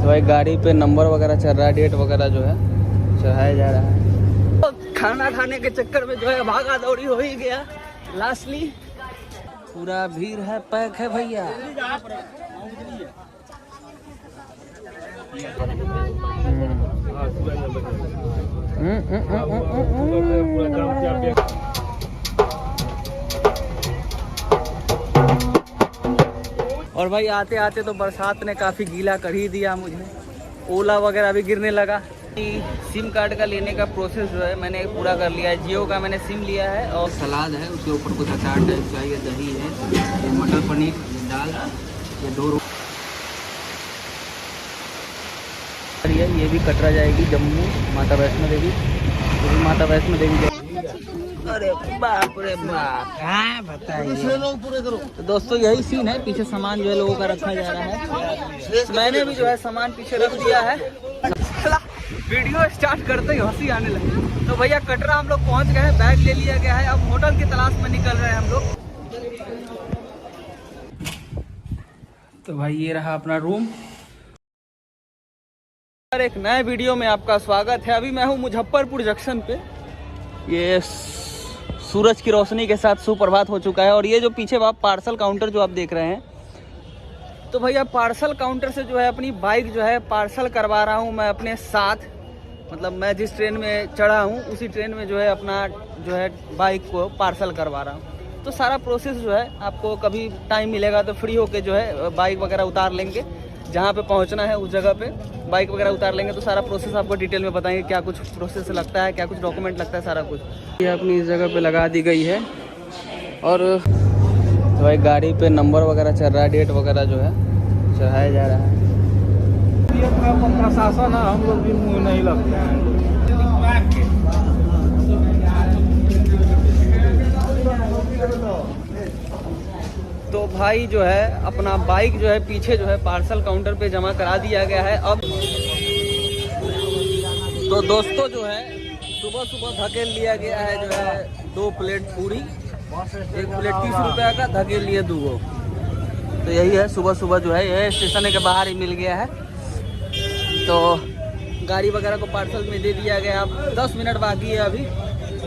भाई गाड़ी पे नंबर वगैरह चल रहा है, डेट वगैरह जो है चढ़ाया जा रहा है। तो खाना खाने के चक्कर में जो है भागा दौड़ी हो ही गया। लास्टली पूरा भीड़ है, पैक है भैया। और भाई आते आते तो बरसात ने काफ़ी गीला कर ही दिया मुझे, ओला वगैरह भी गिरने लगा। सिम कार्ड का लेने का प्रोसेस जो है मैंने पूरा कर लिया है। जियो का मैंने सिम लिया है और सलाद है, उसके ऊपर कुछ अचार टाइप चाहिए, दही है, मटर पनीर, दाल, ये 2 रोटी। ये भी कटरा जाएगी जम्मू माता वैष्णो देवी, तो भी माता वैष्णो देवी जाएगी। अरे बाप रे बाप, हाँ बताइए। तो दोस्तों यही सीन है, पीछे सामान जो है लोगों का रखा जा रहा है। मैंने भी जो है सामान पीछे रख दिया है। वीडियो स्टार्ट करते ही हंसी आने लगी। तो भैया कटरा हम लोग पहुंच गए, बैग ले लिया गया है, अब होटल की तलाश में निकल रहे हैं हम लोग। तो भाई ये रहा अपना रूम। एक नए वीडियो में आपका स्वागत है। अभी मैं हूँ मुजफ्फरपुर जंक्शन पे। ये सूरज की रोशनी के साथ सुप्रभात हो चुका है। और ये जो पीछे आप पार्सल काउंटर जो आप देख रहे हैं, तो भैया पार्सल काउंटर से जो है अपनी बाइक जो है पार्सल करवा रहा हूँ मैं अपने साथ। मतलब मैं जिस ट्रेन में चढ़ा हूँ उसी ट्रेन में जो है अपना जो है बाइक को पार्सल करवा रहा हूँ। तो सारा प्रोसेस जो है आपको कभी टाइम मिलेगा तो फ्री होके जो है बाइक वगैरह उतार लेंगे, जहाँ पे पहुँचना है उस जगह पे बाइक वगैरह उतार लेंगे। तो सारा प्रोसेस आपको डिटेल में बताएंगे, क्या कुछ प्रोसेस लगता है, क्या कुछ डॉक्यूमेंट लगता है, सारा कुछ ये अपनी इस जगह पे लगा दी गई है। और तो भाई गाड़ी पे नंबर वगैरह चल रहा है, डेट वगैरह जो है चढ़ाया जा रहा है। प्रशासन है, हम लोग भी मुँह नहीं लगते हैं। तो भाई जो है अपना बाइक जो है पीछे जो है पार्सल काउंटर पे जमा करा दिया गया है। अब तो दोस्तों जो है सुबह सुबह धकेल लिया गया है जो है 2 प्लेट पूरी, 1 प्लेट 30 रुपये का, धकेल लिए 2। तो यही है, सुबह सुबह जो है ये स्टेशन के बाहर ही मिल गया है। तो गाड़ी वगैरह को पार्सल में दे दिया गया। अब 10 मिनट बाकी है अभी,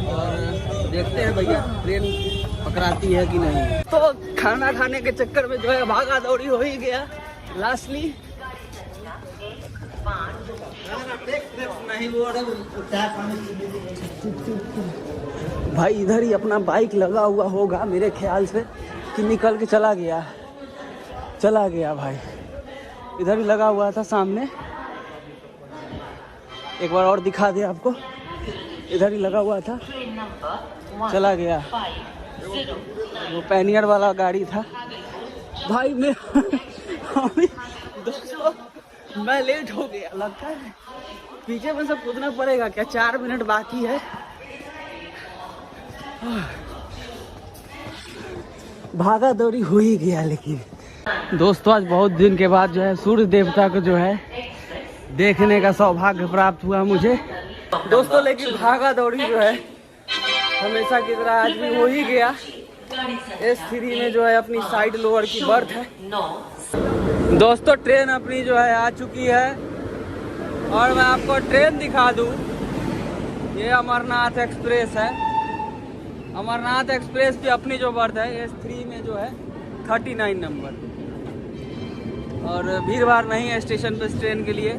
और देखते हैं भैया ट्रेन पकड़ाती है कि नहीं। तो खाना खाने के चक्कर में जो है भागा दौड़ी हो ही गया। लास्टली भाई इधर ही अपना बाइक लगा हुआ होगा मेरे ख्याल से, कि निकल के चला गया भाई। इधर ही लगा हुआ था सामने, एक बार और दिखा दे आपको, इधर ही लगा हुआ था, चला गया। वो पैनियर वाला गाड़ी था भाई। मैं लेट हो गया, लगता है पीछे में से कूदना पड़ेगा क्या। 4 मिनट बाकी है। भागा दौड़ी हो ही गया। लेकिन दोस्तों आज बहुत दिन के बाद जो है सूर्य देवता को जो है देखने का सौभाग्य प्राप्त हुआ मुझे दोस्तों। लेकिन भागा दौड़ी जो है हमेशा की तरह आज भी हो ही गया। S3 में जो है अपनी साइड लोअर की बर्थ है। दोस्तों ट्रेन अपनी जो है आ चुकी है, और मैं आपको ट्रेन दिखा दूं, ये अमरनाथ एक्सप्रेस है। अमरनाथ एक्सप्रेस की अपनी जो बर्थ है S3 में जो है 39 नंबर। और भीड़ भाड़ नहीं है स्टेशन पे इस ट्रेन के लिए,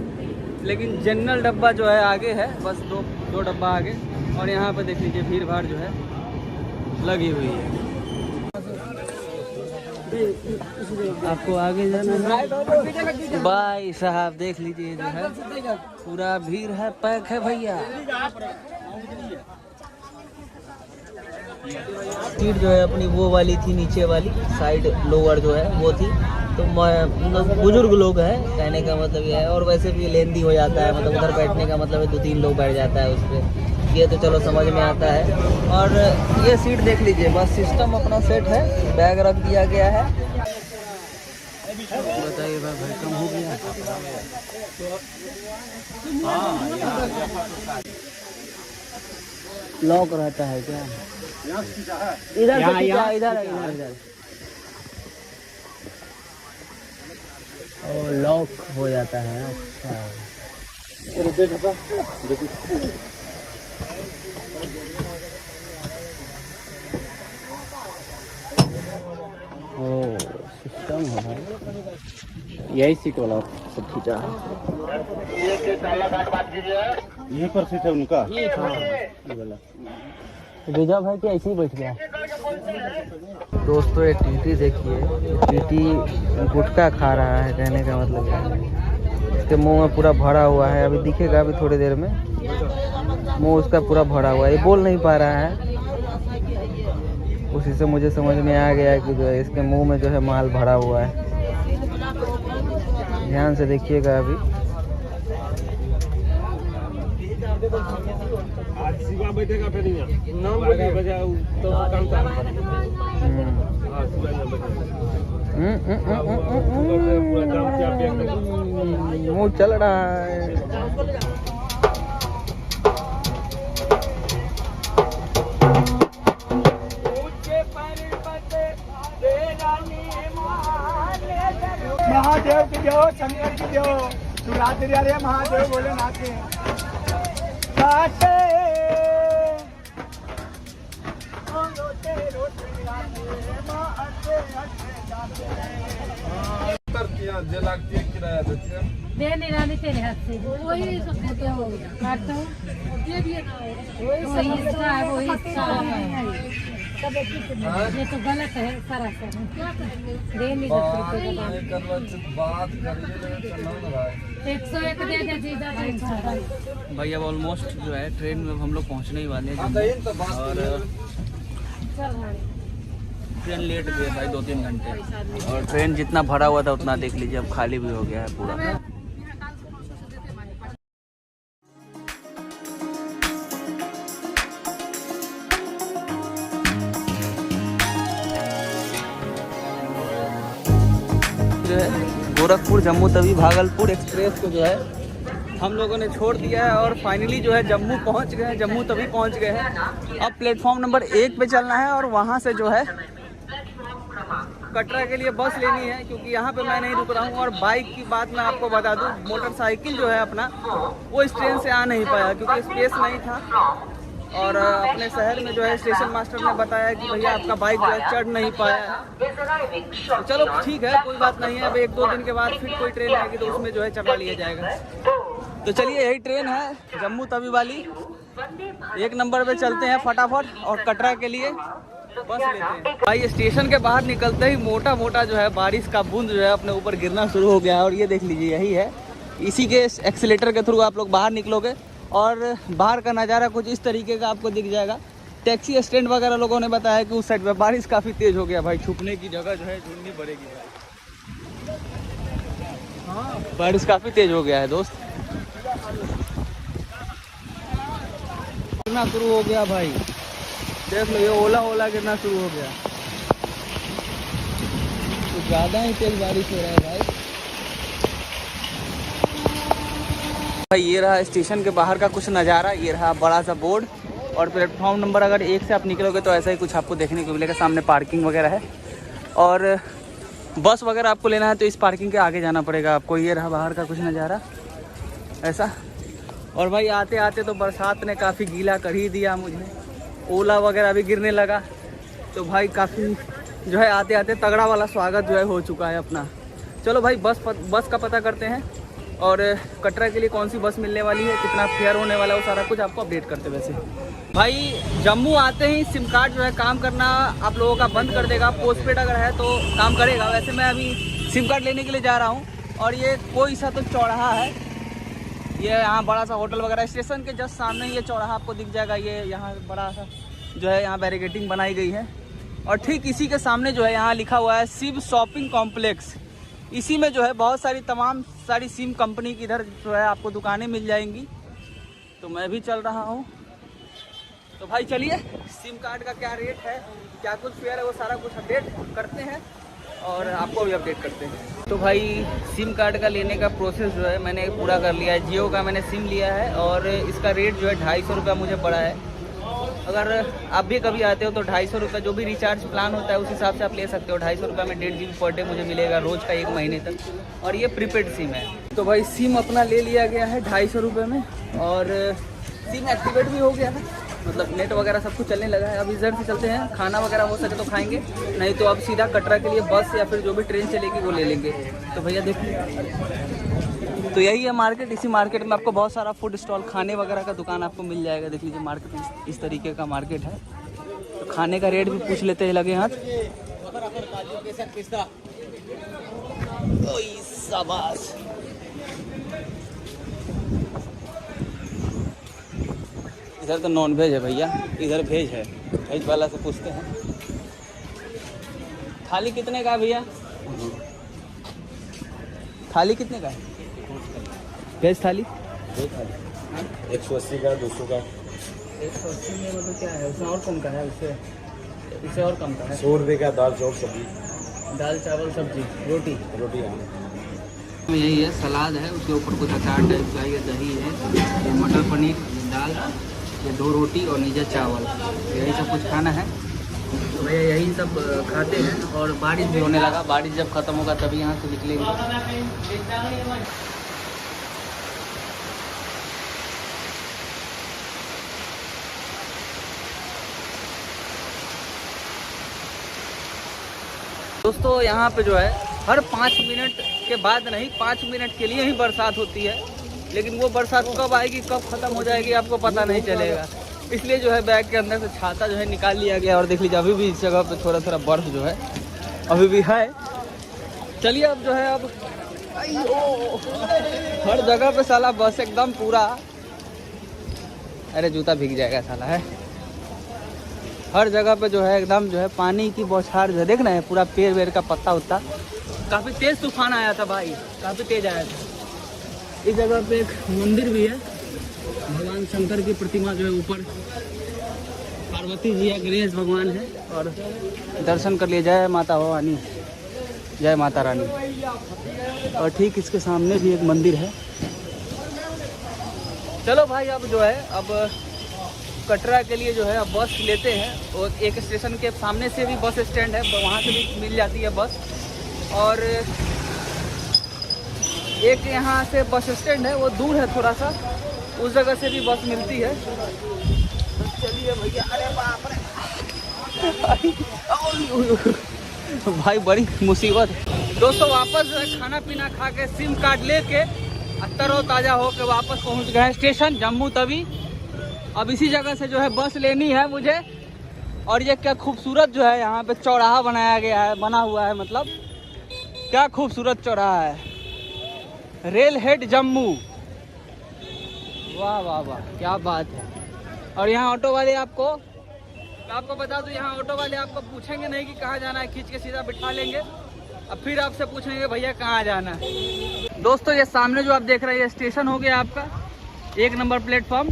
लेकिन जनरल डब्बा जो है आगे है, बस दो डब्बा आगे। और यहाँ पे देख लीजिए भीड़ भाड़ जो है लगी हुई है। आपको आगे जाना है भाई साहब, देख लीजिए जो है पूरा भीड़ है, पैक है भैया। सीट जो है अपनी वो वाली थी, नीचे वाली साइड लोअर जो है वो थी। तो बुजुर्ग लोग हैं कहने का मतलब ये है, और वैसे भी लेंदी हो जाता है, मतलब उधर बैठने का मतलब है 2-3 लोग बैठ जाता है उस पर। ये तो चलो समझ में आता है। और ये सीट देख लीजिए, बस सिस्टम अपना सेट है, बैग रख दिया गया है। बताइए भाई कम हो गया। लॉक रहता है क्या? इधर इधर इधर इधर और लॉक हो जाता है। अच्छा ओ सिस्टम है भाई, यही सीट वाला सब खींचा है। यहीं पर सीट है उनका। विजय भाई क्या ऐसे ही बैठ गया। दोस्तों ये टीटी देखिए, टीटी गुटखा खा रहा है, कहने का मतलब है इसके मुंह में पूरा भरा हुआ है। अभी दिखेगा, अभी थोड़ी देर में मुंह उसका पूरा भरा हुआ है, ये बोल नहीं पा रहा है। उसी से मुझे समझ में आ गया कि जो है इसके मुंह में जो है माल भरा हुआ है। ध्यान से देखिएगा अभी। बैठेगा फिर नाम बजाओ तो मुंह चल रहा है। महादेव की जो शंकर की जो शिवरात्रि आ रही है, महादेव बोले नाचे तेरे हाथ से वही सब काटता हूँ, ये भी है ना, वही हिस्सा है, वही हिस्सा है। ये तो गलत है सरासर। दे नहीं बात 101 दे दे जीजा भाई अब ऑलमोस्ट जो है ट्रेन में हम लोग पहुंचने ही वाले हैं और ट्रेन लेट गई भाई 2-3 घंटे। और ट्रेन जितना भरा हुआ था उतना देख लीजिए अब खाली भी हो गया है पूरा। जो है गोरखपुर जम्मू तवी भागलपुर एक्सप्रेस को जो है हम लोगों ने छोड़ दिया है और फाइनली जो है जम्मू पहुंच गए हैं, जम्मू तवी पहुंच गए हैं। अब प्लेटफॉर्म नंबर 1 पे चलना है और वहां से जो है कटरा के लिए बस लेनी है, क्योंकि यहाँ पे मैं नहीं रुक रहा हूँ। और बाइक की बात मैं आपको बता दूँ, मोटरसाइकिल जो है अपना वो इस ट्रेन से आ नहीं पाया क्योंकि स्पेस नहीं था। और अपने शहर में जो है स्टेशन मास्टर ने बताया कि भैया आपका बाइक जो है चढ़ नहीं पाया है। तो चलो ठीक है, कोई बात नहीं है। अब 1-2 दिन के बाद फिर कोई ट्रेन आएगी तो उसमें जो है चढ़ा लिया जाएगा। तो चलिए यही ट्रेन है जम्मू तवी वाली, 1 नंबर पे चलते हैं फटाफट और कटरा के लिए बस लेते हैं। भाई स्टेशन के बाहर निकलते ही मोटा मोटा जो है बारिश का बूंद जो है अपने ऊपर गिरना शुरू हो गया है। और ये देख लीजिए यही है, इसी के एक्सीलेटर के थ्रू आप लोग बाहर निकलोगे और बाहर का नज़ारा कुछ इस तरीके का आपको दिख जाएगा। टैक्सी स्टैंड वगैरह लोगों ने बताया कि उस साइड पे बारिश काफ़ी तेज़ हो गया भाई, छुपने की जगह जो है ढूंढनी पड़ेगी भाई। हाँ बारिश काफ़ी तेज़ हो गया है दोस्त, गिरना शुरू हो गया भाई। देख लो ये ओला गिरना शुरू हो गया, तो ज़्यादा ही तेज़ बारिश हो रहा है भाई। भाई ये रहा स्टेशन के बाहर का कुछ नज़ारा, ये रहा बड़ा सा बोर्ड। और प्लेटफॉर्म नंबर अगर 1 से आप निकलोगे तो ऐसा ही कुछ आपको देखने को मिलेगा। सामने पार्किंग वगैरह है और बस वगैरह आपको लेना है तो इस पार्किंग के आगे जाना पड़ेगा आपको। ये रहा बाहर का कुछ नज़ारा ऐसा। और भाई आते आते तो बरसात ने काफ़ी गीला कर ही दिया मुझे, ओला वगैरह भी गिरने लगा। तो भाई काफ़ी जो है आते आते तगड़ा वाला स्वागत जो है हो चुका है अपना। चलो भाई बस का पता करते हैं और कटरा के लिए कौन सी बस मिलने वाली है, कितना फेयर होने वाला है, वो सारा कुछ आपको अपडेट करते। वैसे भाई जम्मू आते ही सिम कार्ड जो है काम करना आप लोगों का बंद कर देगा। पोस्टपेड अगर है तो काम करेगा। वैसे मैं अभी सिम कार्ड लेने के लिए जा रहा हूँ और ये कोई सा तो चौराहा है, ये यहाँ बड़ा सा होटल वगैरह स्टेशन के जस्ट सामने ये चौराहा आपको दिख जाएगा। ये यहाँ बड़ा सा जो है यहाँ बैरिकेडिंग बनाई गई है और ठीक इसी के सामने जो है यहाँ लिखा हुआ है शिव शॉपिंग कॉम्प्लेक्स। इसी में जो है बहुत सारी तमाम सारी सिम कंपनी की इधर जो है आपको दुकानें मिल जाएंगी। तो मैं भी चल रहा हूँ। तो भाई चलिए सिम कार्ड का क्या रेट है, क्या कुछ फेयर है, वो सारा कुछ अपडेट करते हैं और आपको भी अपडेट करते हैं। तो भाई सिम कार्ड का लेने का प्रोसेस जो है मैंने पूरा कर लिया है। जियो का मैंने सिम लिया है और इसका रेट जो है 250 रुपया मुझे पड़ा है। अगर आप भी कभी आते हो तो 250 रुपये जो भी रिचार्ज प्लान होता है उस हिसाब से आप ले सकते हो। 250 रुपये में 1.5 GB पर डे मुझे मिलेगा रोज़ का 1 महीने तक। और ये प्रीपेड सिम है। तो भाई सिम अपना ले लिया गया है 250 रुपये में और सिम एक्टिवेट भी हो गया है, मतलब नेट वगैरह सब कुछ चलने लगा है। अब इधर से चलते हैं, खाना वगैरह हो सके तो खाएंगे, नहीं तो अब सीधा कटरा के लिए बस या फिर जो भी ट्रेन चलेगी वो ले लेंगे। तो भैया देखिए, तो यही है मार्केट। इसी मार्केट में आपको बहुत सारा फूड स्टॉल, खाने वगैरह का दुकान आपको मिल जाएगा। देख लीजिए मार्केट इस तरीके का मार्केट है। तो खाने का रेट भी पूछ लेते हैं लगे हाथ। शाबाश। इधर तो नॉन वेज है भैया, इधर वेज है। वेज वाला से पूछते हैं थाली कितने का है भैया? थाली कितने का है वेज थाली? 180 का, 200 का। 180 में मतलब क्या है? उसमें और कम का है? उससे और कम का है? 100 रुपये का दाल चावल सब्जी। दाल चावल सब्जी रोटी। हाँ। यही है, सलाद है, उसके ऊपर कुछ अचार टाइप का, ये दही है, ये मटर पनीर, ये दाल, ये 2 रोटी और नीचे चावल, यही सब कुछ खाना है। तो भैया यही सब खाते हैं। और बारिश भी होने लगा, बारिश जब ख़त्म होगा तभी यहाँ से निकलेंगे। दोस्तों यहाँ पे जो है हर 5 मिनट के बाद नहीं, 5 मिनट के लिए ही बरसात होती है, लेकिन वो बरसात कब आएगी कब ख़त्म हो जाएगी आपको पता नहीं चलेगा। इसलिए जो है बैग के अंदर से छाता जो है निकाल लिया गया। और देख लीजिए अभी भी इस जगह पे थोड़ा थोड़ा बर्फ़ जो है अभी भी है। चलिए अब जो है अब हर जगह पे साला बस एकदम पूरा, अरे जूता भीग जाएगा साला है। हर जगह पे जो है एकदम जो है पानी की बौछार जो है, देखना है पूरा पेड़ वेड़ का पत्ता उत्ता। काफ़ी तेज़ तूफान आया था भाई, काफ़ी तेज़ आया था। इस जगह पे एक मंदिर भी है, भगवान शंकर की प्रतिमा जो है ऊपर, पार्वती जी या गणेश भगवान है। और दर्शन कर लिए, जय माता भवानी, जय माता रानी। और ठीक इसके सामने भी एक मंदिर है। चलो भाई अब जो है अब कटरा के लिए जो है अब बस लेते हैं। और एक स्टेशन के सामने से भी बस स्टैंड है, वहाँ से भी मिल जाती है बस। और एक यहाँ से बस स्टैंड है, वो दूर है थोड़ा सा, उस जगह से भी बस मिलती है। तो चलिए भैया, अरे बाप रे भाई बड़ी मुसीबत। दोस्तों वापस जो है खाना पीना खा के सिम कार्ड लेके तरोताज़ा हो के वापस पहुँच गए हैं स्टेशन जम्मू तवी। अब इसी जगह से जो है बस लेनी है मुझे। और ये क्या खूबसूरत जो है यहाँ पे चौराहा बनाया गया है, बना हुआ है, मतलब क्या खूबसूरत चौराहा है, रेल हेड जम्मू। वाह वाह वाह, क्या बात है। और यहाँ ऑटो वाले आपको बता दूँ, यहाँ ऑटो वाले आपको पूछेंगे नहीं कि कहाँ जाना है, खींच के सीधा बिठा लेंगे। अब फिर आपसे पूछेंगे भैया कहाँ जाना है। दोस्तों ये सामने जो आप देख रहे हैं ये स्टेशन हो गया आपका 1 नंबर प्लेटफॉर्म।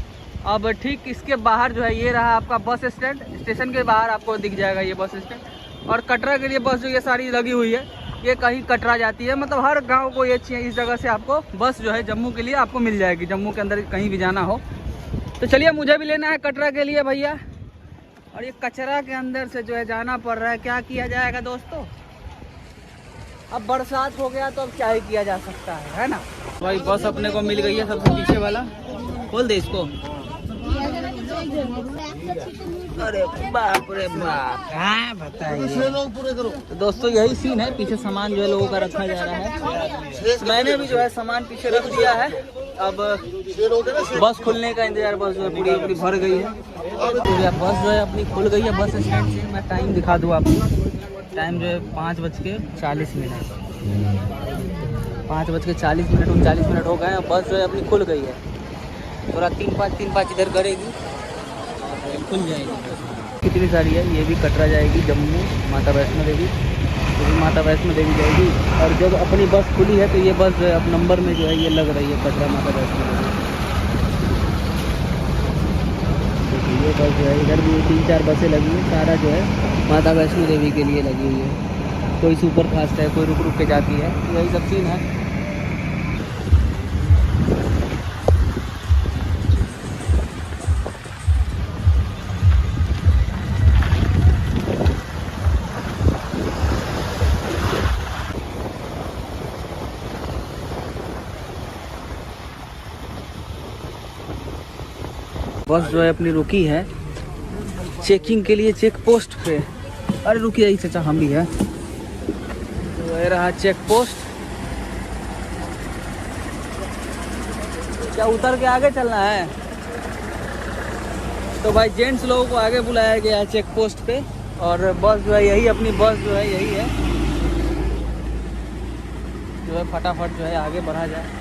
अब ठीक इसके बाहर जो है ये रहा आपका बस स्टैंड। स्टेशन के बाहर आपको दिख जाएगा ये बस स्टैंड। और कटरा के लिए बस जो ये सारी लगी हुई है, ये कहीं कटरा जाती है, मतलब हर गांव को ये चाहिए। इस जगह से आपको बस जो है जम्मू के लिए आपको मिल जाएगी, जम्मू के अंदर कहीं भी जाना हो तो। चलिए मुझे भी लेना है कटरा के लिए भैया। और ये कचरा के अंदर से जो है जाना पड़ रहा है, क्या किया जाएगा दोस्तों। अब बरसात हो गया तो अब क्या ही किया जा सकता है ना भाई। बस अपने को मिल गई है, सबसे पीछे वाला, खोल दे इसको। अरे बाप रे बाप, हाँ बताइए। तो दोस्तों यही सीन है, पीछे सामान जो है लोगों का रखा जा रहा है। मैंने भी जो है सामान पीछे रख दिया है। अब बस खुलने का इंतजार, बस जो है पूरी अपनी भर गई है। बस जो है अपनी खुल गई है बस स्टैंड से। मैं टाइम दिखा दूँ आपको, टाइम जो है 5:40 मिनट, 5:40 मिनट 39 हो गए हैं। बस जो है अपनी खुल गई है, थोड़ा 3-5 इधर करेगी, खुल जाएगी। कितनी सारी है, ये भी कटरा जाएगी जम्मू माता वैष्णो देवी, ये भी माता वैष्णो देवी जाएगी। और जब अपनी बस खुली है तो ये बस जो है अब नंबर में जो है ये लग रही है कटरा माता वैष्णो देवी। देखिए ये बस जो है, इधर भी 3-4 बसें लगी हैं, सारा जो है माता वैष्णो देवी के लिए लगी हुई है। कोई सुपर फास्ट है, कोई रुक रुक के जाती है, यही सब सीन है। बस जो है अपनी रुकी है चेकिंग के लिए चेक पोस्ट पे। अरे रुकिए यही चाचा हम भी है। तो ये रहा चेक पोस्ट। क्या उतर के आगे चलना है? तो भाई जेंट्स लोगों को आगे बुलाया गया है चेक पोस्ट पे, और बस जो है यही अपनी बस जो है यही है, जो है फटाफट जो है आगे बढ़ा जाए।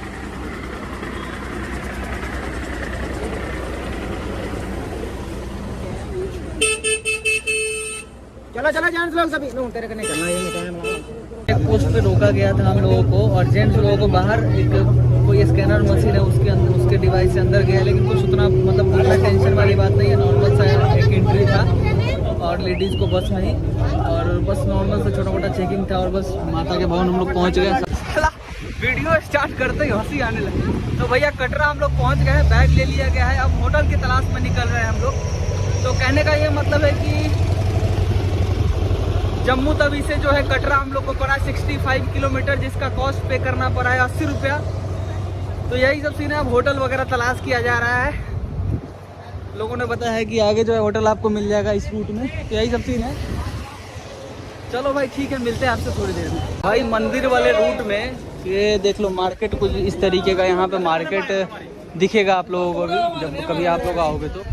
चलो चलो जेंट्स लोग सभी तेरे को नहीं चलना है। चेक पोस्ट पे रोका गया था हम लोगों को, और जेंट्स लोगों को बाहर एक कोई स्कैनर मशीन है उसके अंदर, उसके डिवाइस से अंदर गया, लेकिन कुछ उतना मतलब उतना टेंशन वाली बात नहीं है। नॉर्मल सा एक एंट्री था और लेडीज़ को बस में ही, और बस नॉर्मल से छोटा मोटा चेकिंग था, और बस माता के भवन हम लोग पहुँच गए। वीडियो स्टार्ट करते ही हंसी आने लगी। तो भैया कटरा हम लोग पहुँच गए, बैग ले लिया गया है, अब होटल की तलाश में निकल रहे हैं हम लोग। तो कहने का ये मतलब है कि जम्मू तवी से जो है कटरा हम लोग को पड़ा 65 किलोमीटर, जिसका कॉस्ट पे करना पड़ा है 80 रुपया। तो यही सब सीन है, अब होटल वगैरह तलाश किया जा रहा है। लोगों ने बताया है कि आगे जो है होटल आपको मिल जाएगा इस रूट में। तो यही सब सीन है। चलो भाई ठीक है, मिलते हैं आपसे थोड़ी देर में। भाई मंदिर वाले रूट में ये देख लो मार्केट कुछ इस तरीके का, यहाँ पे मार्केट दिखेगा आप लोगों को भी जब कभी आप लोग आओगे तो।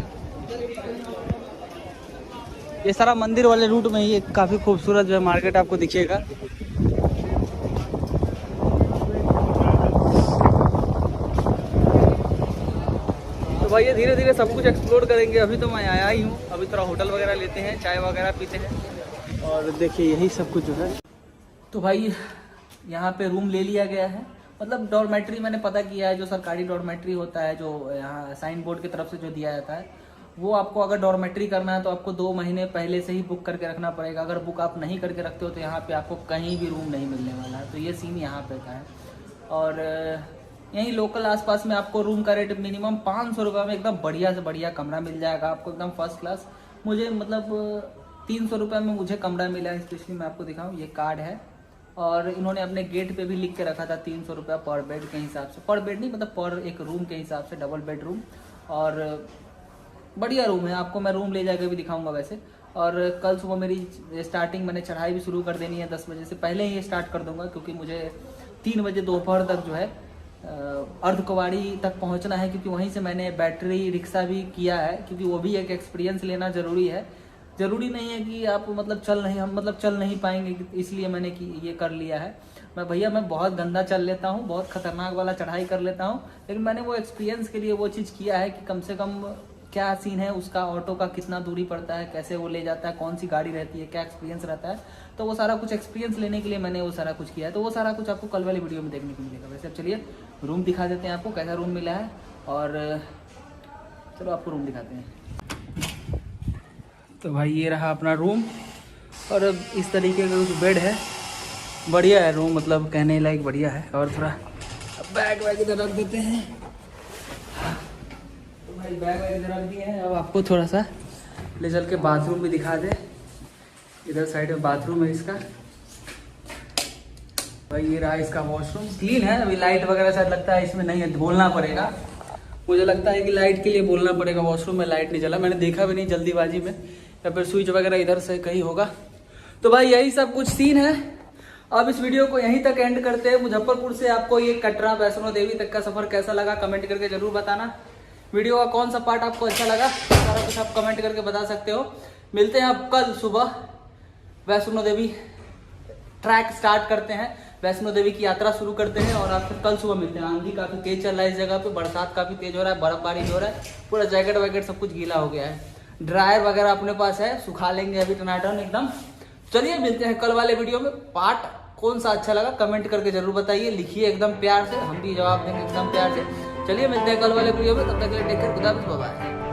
ये सारा मंदिर वाले रूट में ही काफ़ी खूबसूरत जो है मार्केट आपको दिखेगा। तो भाई ये धीरे धीरे सब कुछ एक्सप्लोर करेंगे। अभी तो मैं आया ही हूँ, अभी थोड़ा होटल वगैरह लेते हैं, चाय वगैरह पीते हैं, और देखिए यही सब कुछ जो है। तो भाई यहाँ पे रूम ले लिया गया है, मतलब डॉर्मेट्री मैंने पता किया है, जो सरकारी डॉर्मेट्री होता है, जो यहाँ साइन बोर्ड की तरफ से जो दिया जाता है, वो आपको अगर डॉर्मेट्री करना है तो आपको 2 महीने पहले से ही बुक करके रखना पड़ेगा। अगर बुक आप नहीं करके रखते हो तो यहाँ पे आपको कहीं भी रूम नहीं मिलने वाला है। तो ये सीन यहाँ पे का है। और यहीं लोकल आसपास में आपको रूम का रेट मिनिमम 500 रुपये में एकदम बढ़िया से बढ़िया कमरा मिल जाएगा आपको, एकदम फर्स्ट क्लास। मुझे मतलब 300 रुपये में मुझे कमरा मिला है। स्पेशली मैं आपको दिखाऊँ, ये कार्ड है, और इन्होंने अपने गेट पे भी लिख के रखा था 300 रुपया पर बेड के हिसाब से, पर बेड नहीं मतलब पर एक रूम के हिसाब से, डबल बेडरूम। और बढ़िया रूम है, आपको मैं रूम ले जाकर भी दिखाऊंगा वैसे। और कल सुबह मेरी स्टार्टिंग, मैंने चढ़ाई भी शुरू कर देनी है 10 बजे से पहले ही स्टार्ट कर दूंगा, क्योंकि मुझे 3 बजे दोपहर तक जो है अर्धकुंवारी तक पहुंचना है, क्योंकि वहीं से मैंने बैटरी रिक्शा भी किया है, क्योंकि वो भी एक एक्सपीरियंस लेना ज़रूरी है। ज़रूरी नहीं है कि आप मतलब चल नहीं पाएंगे, इसलिए मैंने ये कर लिया है। मैं बहुत गंदा चल लेता हूँ, बहुत खतरनाक वाला चढ़ाई कर लेता हूँ, लेकिन मैंने वो एक्सपीरियंस के लिए वो चीज़ किया है कि कम से कम क्या सीन है उसका, ऑटो का कितना दूरी पड़ता है, कैसे वो ले जाता है, कौन सी गाड़ी रहती है, क्या एक्सपीरियंस रहता है। तो वो सारा कुछ एक्सपीरियंस लेने के लिए मैंने वो सारा कुछ किया है। तो वो सारा कुछ आपको कल वाली वीडियो में देखने को मिलेगा। वैसे अब चलिए रूम दिखा देते हैं आपको, कैसा रूम मिला है, और चलो आपको रूम दिखाते हैं। तो भाई ये रहा अपना रूम, और अब इस तरीके का कुछ बेड है, बढ़िया है रूम, मतलब कहने लायक बढ़िया है। और थोड़ा बैग वैग इधर रख देते हैं। बैग वैग इधर रख दिए हैं। अब आपको थोड़ा सा ले चल के बाथरूम भी दिखा दे। इधर साइड में बाथरूम है इसका। भाई ये रहा इसका वॉशरूम, क्लीन है। अभी लाइट वगैरह शायद लगता है इसमें नहीं है, बोलना पड़ेगा। मुझे लगता है कि लाइट के लिए बोलना पड़ेगा, वॉशरूम में लाइट नहीं चला, मैंने देखा भी नहीं जल्दीबाजी में, या फिर स्विच वगैरह इधर से कहीं होगा। तो भाई यही सब कुछ सीन है। अब इस वीडियो को यहीं तक एंड करते हैं। मुजफ्फरपुर से आपको ये कटरा वैष्णो देवी तक का सफर कैसा लगा कमेंट करके जरूर बताना। वीडियो का कौन सा पार्ट आपको अच्छा लगा सारा कुछ आप कमेंट करके बता सकते हो। मिलते हैं अब कल सुबह, वैष्णो देवी ट्रैक स्टार्ट करते हैं, वैष्णो देवी की यात्रा शुरू करते हैं, और आप फिर कल सुबह मिलते हैं। आंधी काफी तेज चल रहा है इस जगह पे, बरसात काफी तेज हो रहा है, बर्फबारी हो रहा है, पूरा जैकेट वैकेट सब कुछ गीला हो गया है। ड्रायर वगैरह अपने पास है, सुखा लेंगे अभी टनाटन एकदम। चलिए मिलते हैं कल वाले वीडियो में। पार्ट कौन सा अच्छा लगा कमेंट करके जरूर बताइए, लिखिए एकदम प्यार से, हम भी जवाब देंगे एकदम प्यार से। चलिए मिलते हैं कल वाले वीडियो में, तब तक के लिए टेक केयर, खुदा हाफिज़, बाय बाय।